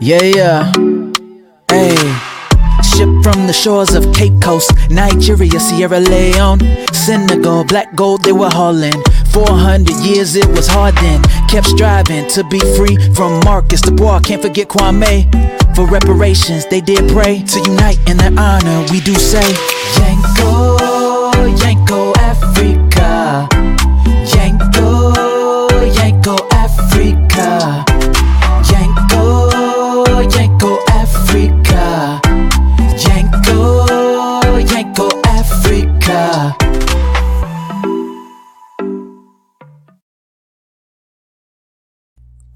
Yeah. Hey. Shipped from the shores of Cape Coast, Nigeria, Sierra Leone, Senegal, black gold they were hauling. 400 years it was hard then. Kept striving to be free from Marcus Du Bois. Can't forget Kwame. For reparations they did pray. To unite in their honor we do say, Yenko, Yenko, Africa. Yenko, Yenko, Africa. Yenko, Yenko, Africa. Yenko, Yenko, Africa.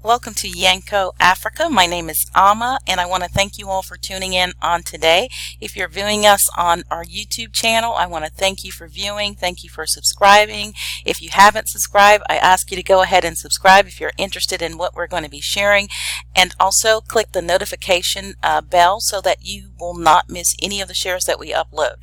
Welcome to Yenko, Africa. My name is Ama, and I want to thank you all for tuning in on today. If you're viewing us on our YouTube channel, I want to thank you for viewing. Thank you for subscribing. If you haven't subscribed, I ask you to go ahead and subscribe if you're interested in what we're going to be sharing. And also click the notification bell so that you will not miss any of the shares that we upload.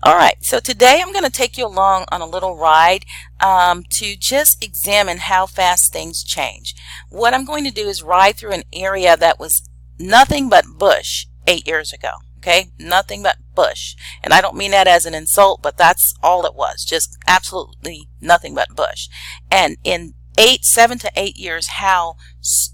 All right, so today I'm going to take you along on a little ride to just examine how fast things change. What I'm going to do is ride through an area that was nothing but bush 8 years ago. Okay, nothing but bush. And I don't mean that as an insult, but that's all it was. Just absolutely nothing but bush. And in 7 to 8 years, how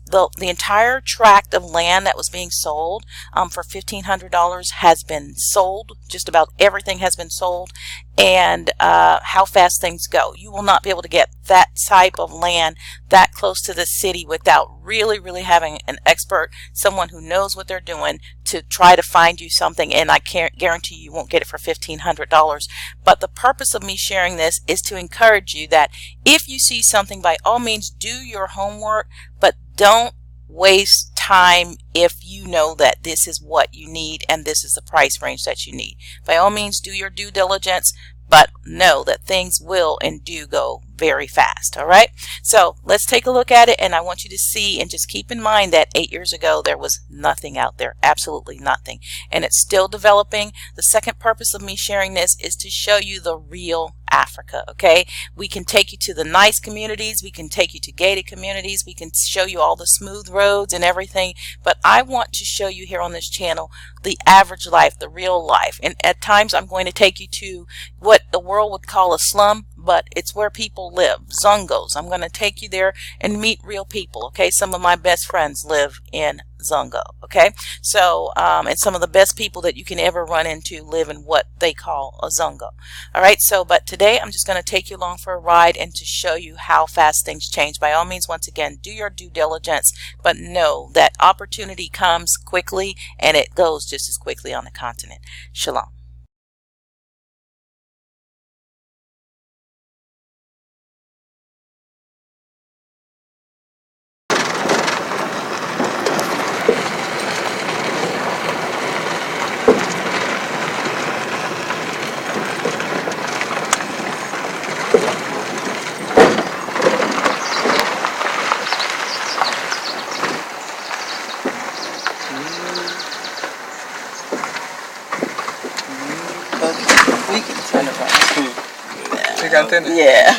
the entire tract of land that was being sold for $1,500 has been sold. Just about everything has been sold. And how fast things go. You will not be able to get that type of land that close to the city without really having an expert, someone who knows what they're doing, to try to find you something. And I can't guarantee you won't get it for $1,500. But the purpose of me sharing this is to encourage you that if you see something, by all means do your homework, but don't waste time if you know that this is what you need and this is the price range that you need. By all means do your due diligence, but know that things will and do go very fast. All right, so let's take a look at it, and I want you to see and just keep in mind that 8 years ago there was nothing out there, absolutely nothing, and it's still developing. The second purpose of me sharing this is to show you the real Africa. Okay, we can take you to the nice communities, we can take you to gated communities, we can show you all the smooth roads and everything, but I want to show you here on this channel the average life, the real life. And at times I'm going to take you to what the world would call a slum, but it's where people live, Zongos. I'm going to take you there and meet real people. Okay, some of my best friends live in Zongo. Okay, so and some of the best people that you can ever run into live in what they call a Zongo. All right, so but today I'm just going to take you along for a ride and to show you how fast things change. By all means, once again, do your due diligence, but know that opportunity comes quickly and it goes just as quickly on the continent. Shalom. We can turn around. You can turn it? Yeah.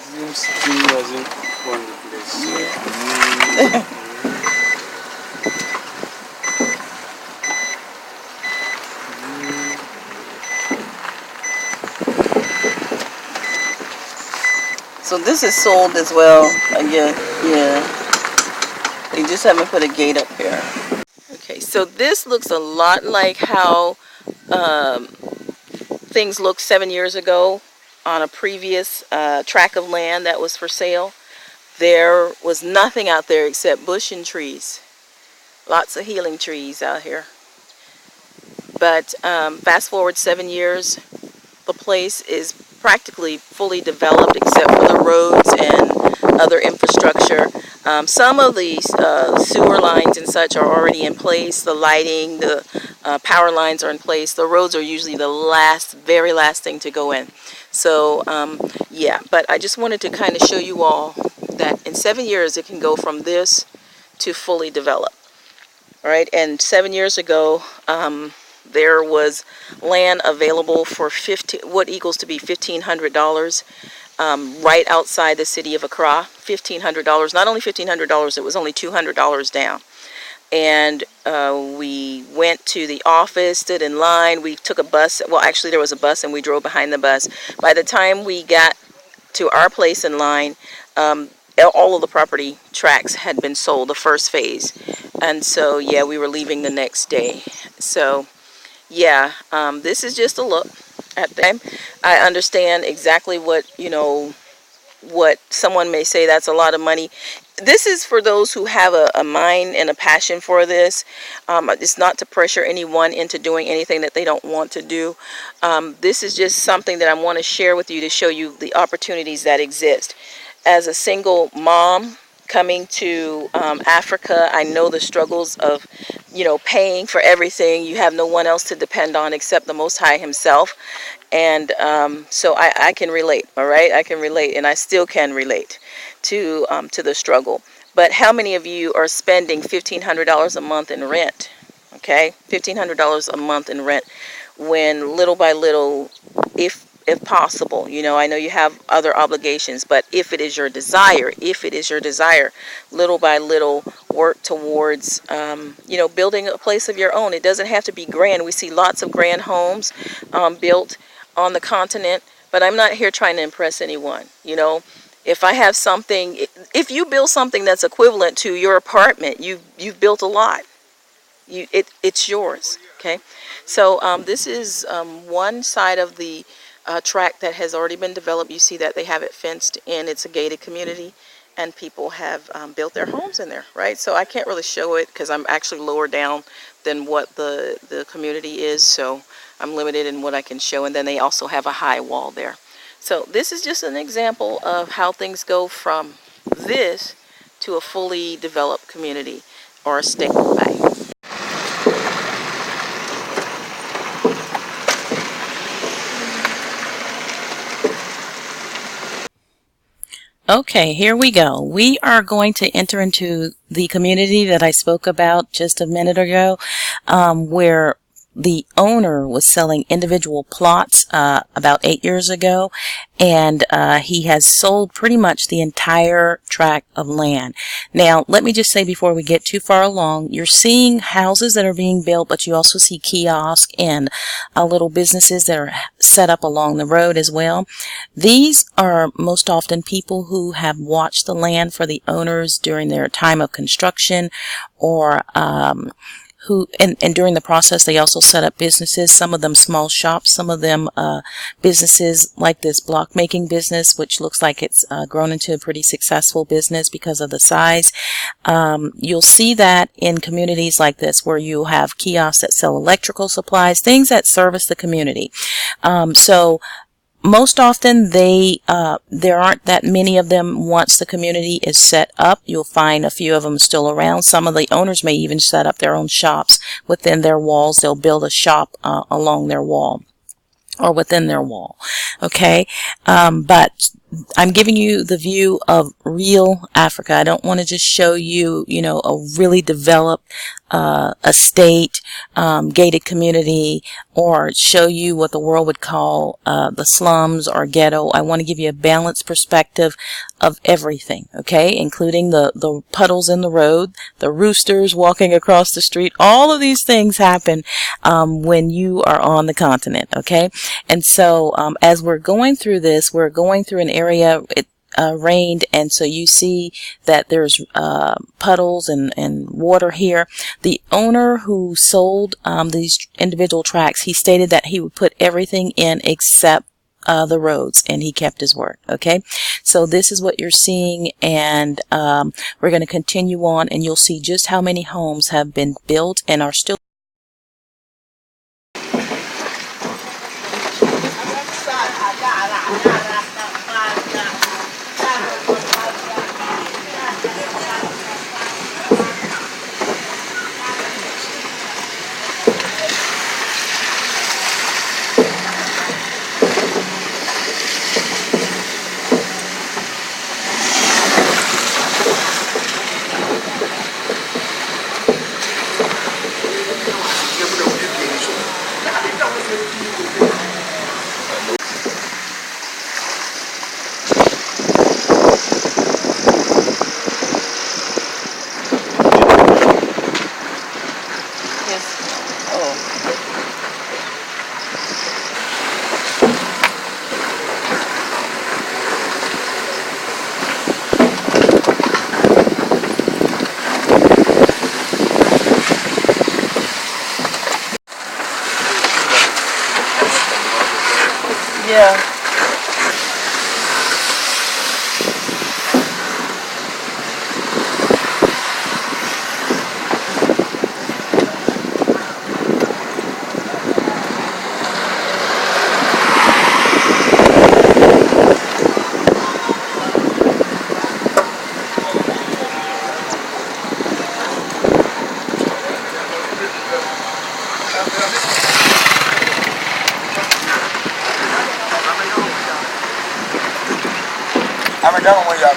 Seems he doesn't want the place. Yeah. So this is sold as well. Again, yeah. They just haven't put a gate up here. Okay, so this looks a lot like how things looked 7 years ago on a previous tract of land that was for sale. There was nothing out there except bush and trees. Lots of healing trees out here. But fast forward 7 years, the place is practically fully developed except for the roads and other infrastructure. Some of the sewer lines and such are already in place. The lighting, the power lines are in place. The roads are usually the very last thing to go in. So yeah, but I just wanted to kind of show you all that in 7 years it can go from this to fully developed. All right, and 7 years ago there was land available for what equals to be $1,500. right outside the city of Accra. $1,500. Not only $1,500, it was only $200 down. And we went to the office, stood in line. We took a bus. Well, actually, there was a bus, and we drove behind the bus. By the time we got to our place in line, all of the property tracts had been sold, the first phase. And so, yeah, we were leaving the next day. So, yeah, this is just a look at them. I understand exactly what, what someone may say, that's a lot of money. This is for those who have a mind and a passion for this. It's not to pressure anyone into doing anything that they don't want to do. This is just something that I want to share with you to show you the opportunities that exist. As a single mom coming to Africa, I know the struggles of, paying for everything. You have no one else to depend on except the Most High Himself. And so I can relate, all right? I can relate, and I still can relate to the struggle. But how many of you are spending $1,500 a month in rent? Okay, $1,500 a month in rent, when little by little, if possible, I know you have other obligations, but if it is your desire, little by little, work towards, building a place of your own. It doesn't have to be grand. We see lots of grand homes built on the continent, but I'm not here trying to impress anyone. If I have something, if you build something that's equivalent to your apartment, you've built a lot. It's yours. Okay, so this is one side of the tract that has already been developed. You see that they have it fenced in. It's a gated community, and people have built their homes in there, right? So I can't really show it because I'm actually lower down than what the community is, so I'm limited in what I can show. And then they also have a high wall there. So this is just an example of how things go from this to a fully developed community or a state. Bye. Okay, here we go. We are going to enter into the community that I spoke about just a minute ago, where the owner was selling individual plots about 8 years ago, and he has sold pretty much the entire tract of land. Now, let me just say before we get too far along, you're seeing houses that are being built, but you also see kiosks and little businesses that are set up along the road as well. These are most often people who have watched the land for the owners during their time of construction, or and during the process they also set up businesses, some of them small shops, some of them businesses like this block making business, which looks like it's grown into a pretty successful business because of the size. You'll see that in communities like this, where you have kiosks that sell electrical supplies, things that service the community. So most often there aren't that many of them once the community is set up. You'll find a few of them still around. Some of the owners may even set up their own shops within their walls. They'll build a shop along their wall or within their wall. Okay, but I'm giving you the view of real Africa. I don't want to just show you, a really developed estate, gated community, or show you what the world would call the slums or ghetto. I want to give you a balanced perspective of everything, okay, including the puddles in the road, the roosters walking across the street. All of these things happen when you are on the continent, okay? And so as we're going through this, we're going through an area, it rained, and so you see that there's puddles and water here. The owner who sold these individual tracts, he stated that he would put everything in except the roads, and he kept his word. Okay, so this is what you're seeing, and we're going to continue on, and you'll see just how many homes have been built and are still. Yeah. I'm a young one, y'all.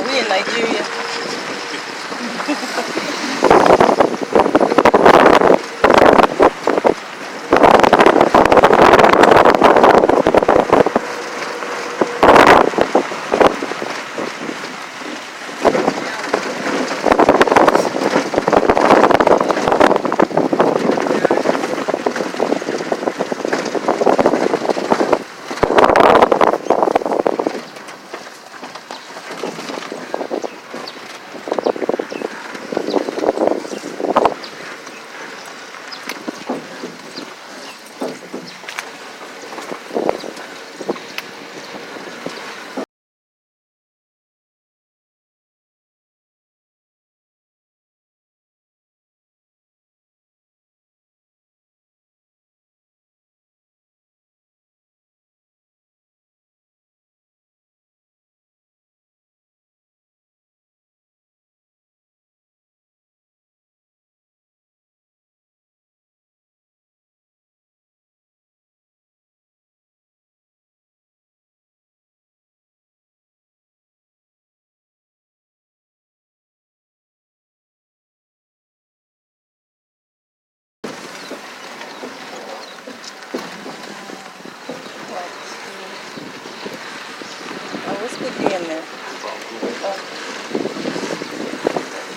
We in Nigeria. What's good in there?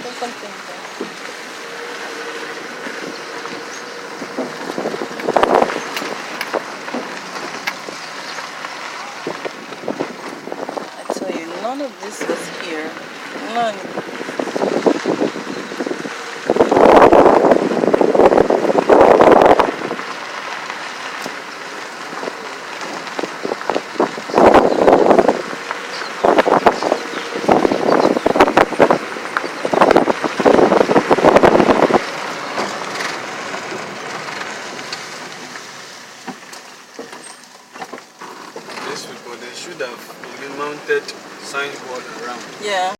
There's something there. I tell you, none of this was here. None. These people, they should have been mounted signboard around. Yeah.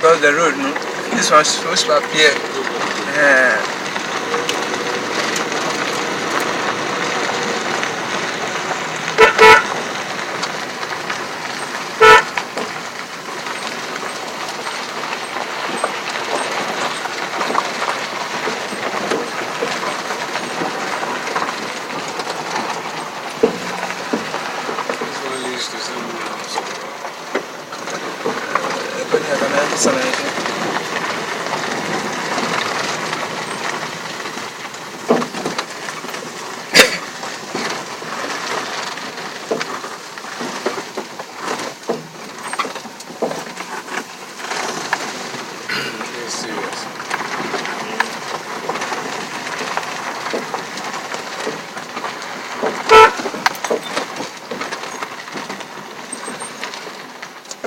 Across the road, no? This one's supposed to appear. Yeah. This one leads to somewhere else.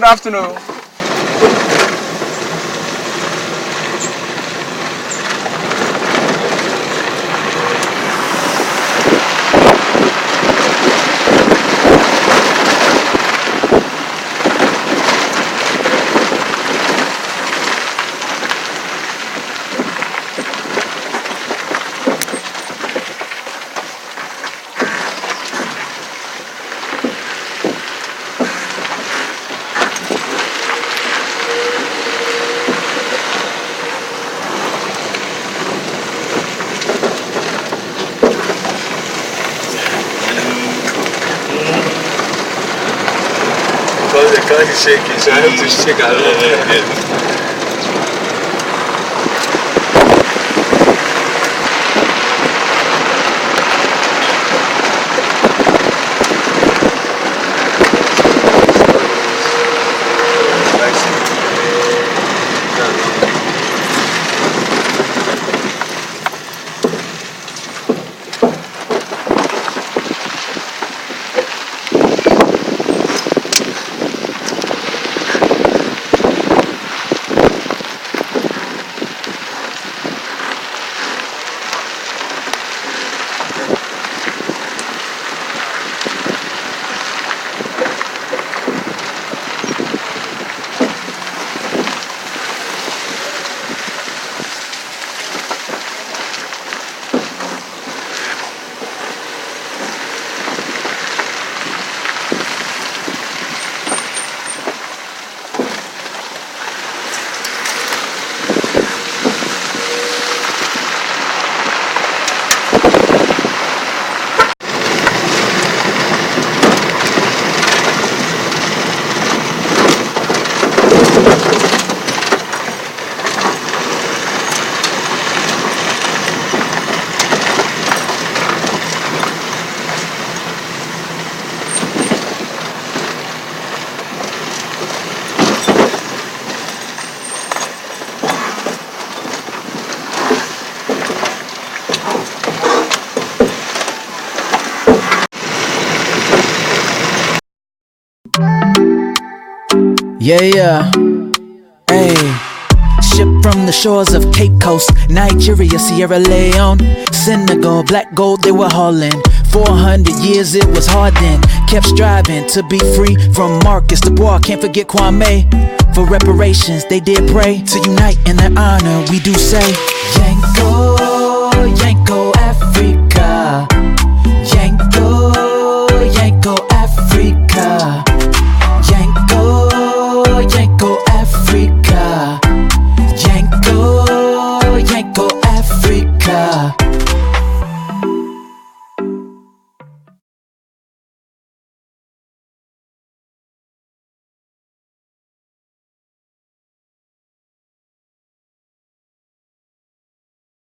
afternoon. Because the car is shaking, so I have to shake along. Yeah. Hey. Shipped from the shores of Cape Coast, Nigeria, Sierra Leone, Senegal, black gold they were hauling. 400 years it was hard then. Kept striving to be free from Marcus Du Bois. Can't forget Kwame. For reparations they did pray. To unite in their honor we do say Yenko, Yenko.